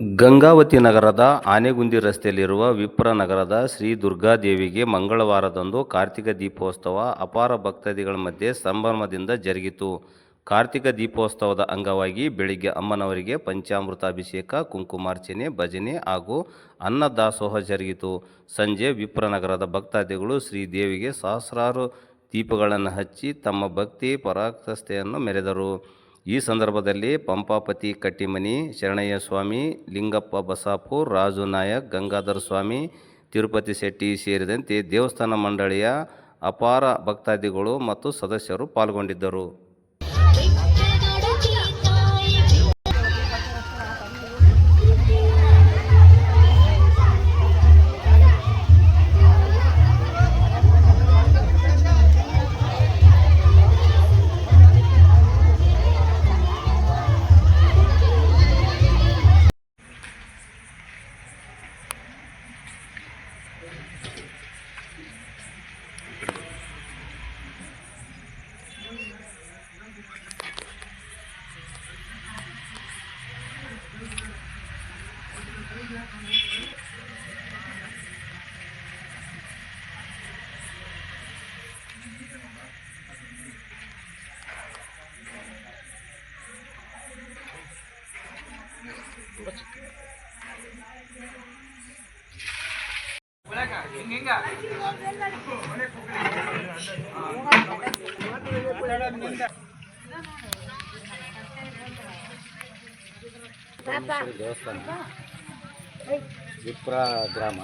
ಗಂಗಾವತಿ ನಗರದ ಆನೆಗುಂದಿ ರಸ್ತೆಯಲ್ಲಿರುವ ವಿಪ್ರ ನಗರದ ಶ್ರೀ ದುರ್ಗಾದೇವಿಗೆ ಮಂಗಳವಾರದಂದು ಕಾರ್ತಿಕ ದೀಪೋತ್ಸವ ಅಪಾರ ಭಕ್ತಾದಿಗಳ ಮಧ್ಯೆ ಸಂಭ್ರಮದಿಂದ ಜರುಗಿತು. ಕಾರ್ತಿಕ ದೀಪೋತ್ಸವದ ಅಂಗವಾಗಿ ಬೆಳಿಗ್ಗೆ ಅಮ್ಮನವರಿಗೆ ಪಂಚಾಮೃತ ಅಭಿಷೇಕ, ಕುಂಕುಮಾರ್ಚನೆ, ಭಜನೆ ಹಾಗೂ ಅನ್ನದಾಸೋಹ ಜರುಗಿತು. ಸಂಜೆ ವಿಪ್ರನಗರದ ಭಕ್ತಾದಿಗಳು ಶ್ರೀದೇವಿಗೆ ಸಹಸ್ರಾರು ದೀಪಗಳನ್ನು ಹಚ್ಚಿ ತಮ್ಮ ಭಕ್ತಿ ಪರಾಕಾಷ್ಠೆಯನ್ನು ಮೆರೆದರು. ಈ ಸಂದರ್ಭದಲ್ಲಿ ಪಂಪಾಪತಿ ಕಟ್ಟಿಮನಿ, ಶರಣಯ್ಯ ಸ್ವಾಮಿ, ಲಿಂಗಪ್ಪ ಬಸಾಪುರ್, ರಾಜು ನಾಯಕ್, ಗಂಗಾಧರ ಸ್ವಾಮಿ, ತಿರುಪತಿ ಶೆಟ್ಟಿ ಸೇರಿದಂತೆ ದೇವಸ್ಥಾನ ಮಂಡಳಿಯ ಅಪಾರ ಭಕ್ತಾದಿಗಳು ಮತ್ತು ಸದಸ್ಯರು ಪಾಲ್ಗೊಂಡಿದ್ದರು. ದೇವಸ್ಥಾನ ವಿಪ್ರ ಗ್ರಾಮ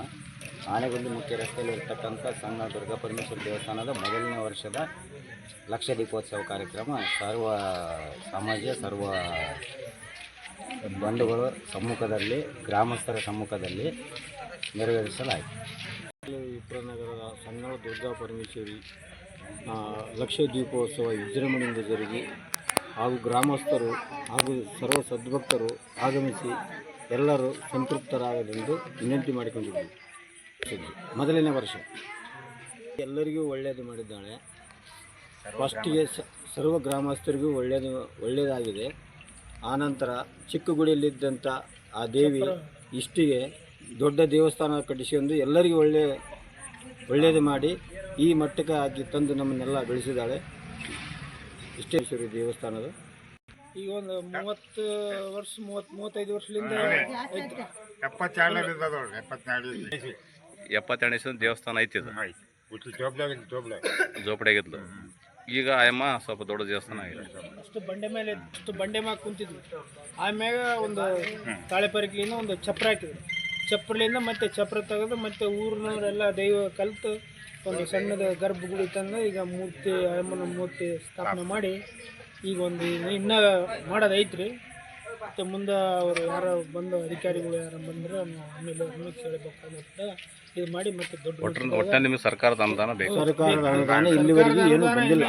ಆನೆಗುಂದಿ ಮುಖ್ಯ ರಸ್ತೆಯಲ್ಲಿ ಇರ್ತಕ್ಕಂಥ ಸಣ್ಣ ದುರ್ಗಾ ಪರಮೇಶ್ವರಿ ದೇವಸ್ಥಾನದ ಮೊದಲನೇ ವರ್ಷದ ಲಕ್ಷ ದೀಪೋತ್ಸವ ಕಾರ್ಯಕ್ರಮ ಸರ್ವ ಸಮಾಜ ಸರ್ವ ಬಂಧುಗಳು ಸಮ್ಮುಖದಲ್ಲಿ ಗ್ರಾಮಸ್ಥರ ಸಮ್ಮುಖದಲ್ಲಿ ನೆರವೇರಿಸಲಾಯಿತು. ವಿಪ್ರನಗರದ ಸಣ್ಣ ದುರ್ಗಾ ಪರಮೇಶ್ವರಿ ಲಕ್ಷ ದೀಪೋತ್ಸವ ವಿಜೃಂಭಣೆಯಿಂದ ಜರುಗಿ ಹಾಗೂ ಗ್ರಾಮಸ್ಥರು ಹಾಗೂ ಸರ್ವ ಸದ್ಭಕ್ತರು ಆಗಮಿಸಿ ಎಲ್ಲರೂ ಸಂತೃಪ್ತರಾಗಲೆಂದು ವಿನಂತಿ ಮಾಡಿಕೊಂಡಿದ್ದೀವಿ. ಮೊದಲನೇ ವರ್ಷ ಎಲ್ಲರಿಗೂ ಒಳ್ಳೆಯದು ಮಾಡಿದ್ದಾಳೆ. ಫಸ್ಟಿಗೆ ಸರ್ವ ಗ್ರಾಮಸ್ಥರಿಗೂ ಒಳ್ಳೆಯದಾಗಿದೆ. ಆನಂತರ ಚಿಕ್ಕ ಗುಡಿಯಲ್ಲಿದ್ದಂಥ ಆ ದೇವಿ ಇಷ್ಟಿಗೆ ದೊಡ್ಡ ದೇವಸ್ಥಾನ ಕಟ್ಟಿಸಿಕೊಂಡು ಎಲ್ಲರಿಗೂ ಒಳ್ಳೆಯದು ಮಾಡಿ ಈ ಮಟ್ಟಕ್ಕೆ ಆಗಿ ತಂದು ನಮ್ಮನ್ನೆಲ್ಲ ಬೆಳೆಸಿದ್ದಾಳೆ. ಇಷ್ಟೇಶ್ವರಿ ದೇವಸ್ಥಾನದ ಈಗ ಒಂದು 30 ವರ್ಷ 35 ವರ್ಷದಿಂದ 72 ದೇವಸ್ಥಾನ ಐತಿ. ಜೋಪಡಿಯಾಗಿತ್ತು. ಈಗ ಆಯಮ್ಮ ಸ್ವಲ್ಪ ದೊಡ್ಡ ದೇವಸ್ಥಾನ ಆಗಿದೆ. ಅಷ್ಟು ಬಂಡೆ ಮ್ಯಾಗ ಕುಂತಿದ್ವಿ. ಆಮ್ಯಾಗ ಒಂದು ತಾಳೆಪರಿಕೆಯಿಂದ ಒಂದು ಚಪ್ರ ಹಾಕಿದ್ರು. ಚಪ್ರಲಿಂದ ಮತ್ತೆ ಚಪ್ರ ತೆಗೆದು ಮತ್ತೆ ಊರಿನವರೆಲ್ಲ ದೈವ ಕಲಿತು ಒಂದು ಸಣ್ಣದ ಗರ್ಭಗುಡಿ ತಂದು ಈಗ ಮೂರ್ತಿ ಅಮ್ಮನ ಮೂರ್ತಿ ಸ್ಥಾಪನೆ ಮಾಡಿ ಈಗ ಒಂದು ಇನ್ನೂ ಮಾಡೋದೈತ್ರಿ. ಮತ್ತು ಮುಂದೆ ಅವರು ಯಾರು ಬಂದು ಅಧಿಕಾರಿಗಳು ಯಾರು ಬಂದ್ರೆ ಆಮೇಲೆ ಕೇಳಬೇಕಾಗುತ್ತೆ. ಇದು ಮಾಡಿ ಮತ್ತೆ ದೊಡ್ಡ ನಿಮಗೆ ಸರ್ಕಾರದ ಅನುದಾನ ಬೇಕು. ಸರ್ಕಾರದ ಅನುದಾನ ಇಲ್ಲಿವರೆಗೂ ಏನು ಬಂದಿಲ್ಲ.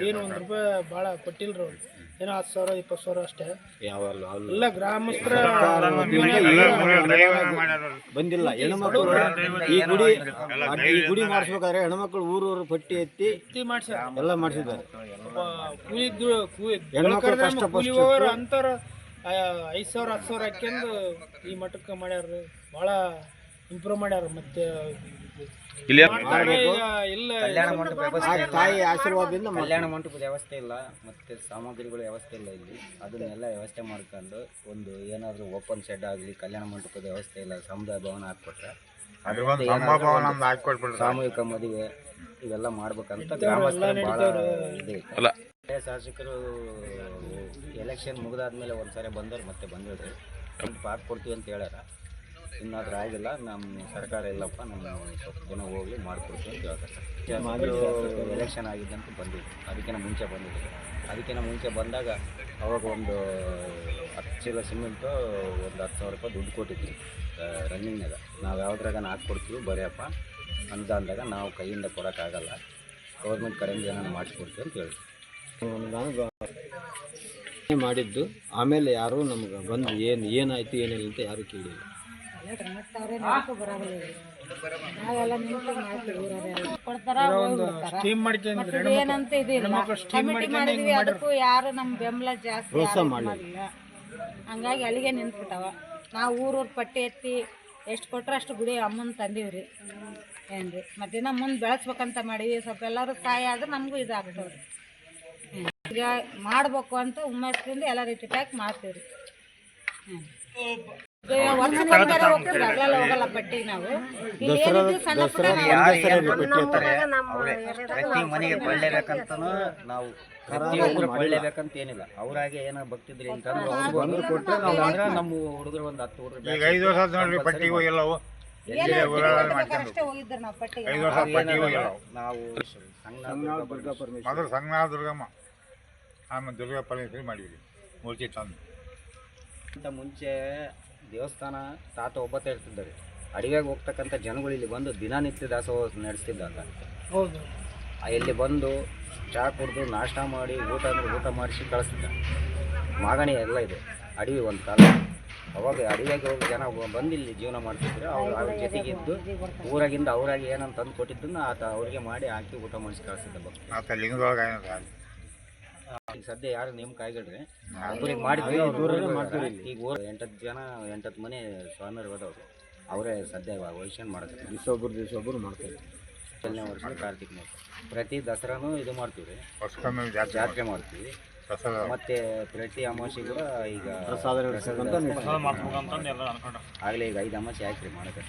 ಏನು ₹1 ಭಾಳ ಕೊಟ್ಟಿಲ್ಲರು ಅವ್ರು. ಏನೋ 10,000 20,000 ಅಷ್ಟೇ. ಎಲ್ಲ ಗ್ರಾಮಸ್ಥರ ಬಂದಿಲ್ಲ. ಹೆಣ್ಮಕ್ಳು ಈ ಗುಡಿ ಮಾಡಿಸ್ಬೇಕಾದ್ರೆ ಹೆಣ್ಮಕ್ಳು ಊರು ಪಟ್ಟಿ ಎತ್ತಿ ಮಾಡಿಸ್ಯಾರ, ಎಲ್ಲ ಮಾಡಿಸಿದ್ದಾರೆ. ಹೆಣ್ಮಕ್ಳು ಕಷ್ಟಪಟ್ಟು ಅಂತಾರ 5,000 10,000 ಹಾಕ್ಯಂದು ಈ ಮಠಕ್ಕೆ ಮಾಡ್ಯಾರ. ಭಾಳ ಇಂಪ್ರೂವ್ ಮಾಡ್ಯಾರ. ಮತ್ತೆ ತಾಯಿ ಆಶೀರ್ವಾದದಿಂದ ಕಲ್ಯಾಣ ಮಂಟಪದ ವ್ಯವಸ್ಥೆ ಇಲ್ಲ, ಮತ್ತು ಸಾಮಗ್ರಿಗಳ ವ್ಯವಸ್ಥೆ ಇಲ್ಲ ಇಲ್ಲಿ. ಅದನ್ನೆಲ್ಲ ವ್ಯವಸ್ಥೆ ಮಾಡ್ಕೊಂಡು ಒಂದು ಏನಾದರೂ ಓಪನ್ ಶೆಡ್ ಆಗಲಿ, ಕಲ್ಯಾಣ ಮಂಟಪದ ವ್ಯವಸ್ಥೆ ಇಲ್ಲ, ಸಮುದಾಯ ಭವನ ಹಾಕ್ಕೊಟ್ರೆ ಸಾಮೂಹಿಕ ಮದುವೆ ಇವೆಲ್ಲ ಮಾಡ್ಬೇಕಂತ ಗ್ರಾಮಸ್ಥರು ಭಾಳ ಇದೆ. ಶಾಸಕರು ಎಲೆಕ್ಷನ್ ಮುಗಿದಾದ್ಮೇಲೆ ಒಂದ್ಸರಿ ಬಂದವ್ರು ಮತ್ತೆ ಬಂದಿದ್ರಿ ಪಾಕ್ ಕೊಡ್ತೀವಿ ಅಂತ ಹೇಳ್ಯಾರ. ಇನ್ನಾದ್ರೂ ಆಗಿಲ್ಲ. ನಮ್ಮ ಸರ್ಕಾರ ಇಲ್ಲಪ್ಪ, ನಮ್ಮ ಸ್ವಲ್ಪ ಜನ ಹೋಗಿ ಮಾಡಿಕೊಡ್ತೀವಿ ಅಂತ ಹೇಳ್ತಾರೆ. ಎಲೆಕ್ಷನ್ ಆಗಿದ್ದಂತೂ ಬಂದಿದ್ರು. ಅದಕ್ಕಿಂತ ಮುಂಚೆ ಬಂದಾಗ ಅವಾಗ ಒಂದು 10 ಚೀಲ ಸಿಮೆಂಟು ಒಂದು 10,000 ರೂಪಾಯಿ ದುಡ್ಡು ಕೊಟ್ಟಿದ್ವಿ ರನ್ನಿಂಗ್ನಾಗ. ನಾವು ಯಾವ್ದ್ರಾಗ ಹಾಕ್ಕೊಡ್ತೀವಿ ಬರೆಯಪ್ಪ ಅನುದಾನದಾಗ, ನಾವು ಕೈಯಿಂದ ಕೊಡೋಕ್ಕಾಗಲ್ಲ, ಗೌರ್ಮೆಂಟ್ ಕಡೆಯಿಂದ ಏನಾದ್ರು ಮಾಡಿಸ್ಕೊಡ್ತೀವಿ ಅಂತ ಹೇಳಿದ್ವಿ. ಮಾಡಿದ್ದು ಆಮೇಲೆ ಯಾರೂ ನಮ್ಗೆ ಬಂದು ಏನಾಯ್ತು ಏನಿಲ್ಲ ಅಂತ ಯಾರೂ ಕೇಳಿಲ್ಲ. ಏನಂತ ಇದಿಲ್ಲ, ಕಮಿಟಿ ಮಾಡಿದ್ವಿ, ಅದಕ್ಕೂ ಯಾರು ನಮ್ಮ ಬೆಂಬಲ ಜಾಸ್ತಿ ಮಾಡಿಲ್ಲ. ಹಂಗಾಗಿ ಅಲ್ಲಿಗೆ ನಿಂತ್ಬಿಟ್ಟವ. ನಾವು ಊರೂರು ಪಟ್ಟಿ ಎತ್ತಿ ಎಷ್ಟು ಕೊಟ್ರೆ ಅಷ್ಟು ಗುಡಿ ಅಮ್ಮನ ತಂದೀವಿ ರೀ ಏನು ರೀ ಮತ್ತು ದಿನ ಮುಂದೆ ಬೆಳೆಸ್ಬೇಕಂತ ಮಾಡೀವಿ ಸ್ವಲ್ಪ ಎಲ್ಲರೂ ಸಹಾಯ ಆದ್ರೆ ನಮಗೂ ಇದಾಗ್ತದೆ ರೀ ಈಗ ಮಾಡ್ಬೇಕು ಅಂತ ಹುಮ್ಮಸ್ದಿಂದ ಎಲ್ಲ ರೀತಿ ಪ್ಯಾಕ್ ಮಾಡ್ತೀವಿ ರೀ ವರ್ಷಕ್ಕೊಂದ್ಸರಿ ಹೋಗ್ತೀವಿ ಹಗಲೆಲ್ಲ ಹೋಗಲ್ಲ ಪಟ್ಟಿಗೆ ನಾವು ಇಲ್ಲಿ ಏನಿದ್ದು ಸಣ್ಣ ಪುಟ್ಟ ಪ್ರತಿ ಮನೆಗೆ ಕೊಳ್ಳೇಬೇಕಂತನೂ ನಾವು ಪ್ರತಿಯೊಬ್ಬರು ಕೊಳ್ಳೇಬೇಕಂತ ಏನಿಲ್ಲ ಅವ್ರಾಗೆ ಏನೋ ಭಕ್ತಿದ್ರಿ ಅಂತಂದ್ರೆ ಅವ್ರು ಕೊಟ್ಟರೆ ನಾವು ಅಂದ್ರೆ ನಮ್ಮ ಹುಡುಗರು ಒಂದು 10 ಹುಡುಗರು ಈಗ 5 ವರ್ಷ ಆಯ್ತು ನೋಡ್ರಿ ಪಟ್ಟಿಗೆ ಹೋಗಿಲ್ಲವು ಅಷ್ಟೇ ಹೋಗಿದ್ರು ನಾವು ಪಟ್ಟಿಗೆ 5 ವರ್ಷ ಪಟ್ಟಿಗೆ ಹೋಗಿಲ್ಲ ನಾವು ಮೊದಲು ಸಂಗನಾಥ ದುರ್ಗಮ್ಮ ಆಮೇಲೆ ದುರ್ಗಾ ಪರಮೇಶ್ವರಿ ಮಾಡಿದ್ವಿ ಮೂರ್ತಿ ತಂದು ಅಂತ ಮುಂಚೆ ದೇವಸ್ಥಾನ ತಾತ ಒಬ್ಬತ್ತ ಇರ್ತಿದ್ದಾರೆ ಅಡಿಗೆಗೆ ಹೋಗ್ತಕ್ಕಂಥ ಜನಗಳು ಇಲ್ಲಿ ಬಂದು ದಿನನಿತ್ಯ ದಾಸೋಹ ನಡೆಸ್ತಿದ್ದಾಗ ಹೌದು ಇಲ್ಲಿ ಬಂದು ಚಹಾ ಕುಡಿದು ನಾಷ್ಟ ಮಾಡಿ ಊಟ ಅಂದ್ರೆ ಊಟ ಮಾಡಿಸಿ ಕಳಿಸ್ತಿದ್ದ ಮಾಗಣಿ ಎಲ್ಲ ಇದೆ ಅಡವಿ ಒಂದು ಕಾಲ ಅವಾಗ ಅಡಿಗೆಗೆ ಹೋಗಿ ಜನ ಬಂದು ಇಲ್ಲಿ ಜೀವನ ಮಾಡ್ತಿದ್ರು ಅವ್ರ ಜೊತೆಗಿದ್ದು ಊರಾಗಿಂದ ಅವ್ರಾಗಿ ಏನಂತ ತಂದು ಕೊಟ್ಟಿದ್ದನ್ನು ಆತ ಅವ್ರಿಗೆ ಮಾಡಿ ಹಾಕಿ ಊಟ ಮಾಡಿಸಿ ಕಳಿಸ್ತಿದ್ದ ಭಕ್ತಿ ಮತ್ತು ಲಿಂಗದೊಳಗೆ ಈಗ ಸದ್ಯ ಯಾರು ನೇಮಕ ಆಗಿಡ್ರಿ ಅವ್ರಿಗೆ ಮಾಡಿದ್ವಿ ಅವ್ರು ಮಾಡ್ತೀವಿ ಈಗ 8 ಜನ 8 ಮನೆ ಸ್ವಾಮಿಯರು ಹೋದವ್ರು ಅವರೇ ಸದ್ಯ ವಹಿಸ್ಕೊಂಡು ಮಾಡ್ತಾರೆ ದಿವಸೊಬ್ಬರು ಮಾಡ್ತಾರೆ 1ನೇ ವರ್ಷ ಕಾರ್ತಿಕ್ ಮಾಸ ಪ್ರತಿ ದಸರಾನು ಇದು ಮಾಡ್ತೀವಿ ರೀ ವರ್ಷಕ್ಕೊಮ್ಮೆ ಜಾತ್ರೆ ಮಾಡ್ತೀವಿ ದಸರಾ ಮತ್ತು ಪ್ರತಿ ಅಮಾವಾಸ್ಯೆ ಕೂಡ ಈಗ ಆಗಲೇ ಈಗ 5 ಅಮಾವಾಸ್ಯೆ ಹಾಕಿ ಮಾಡೋದು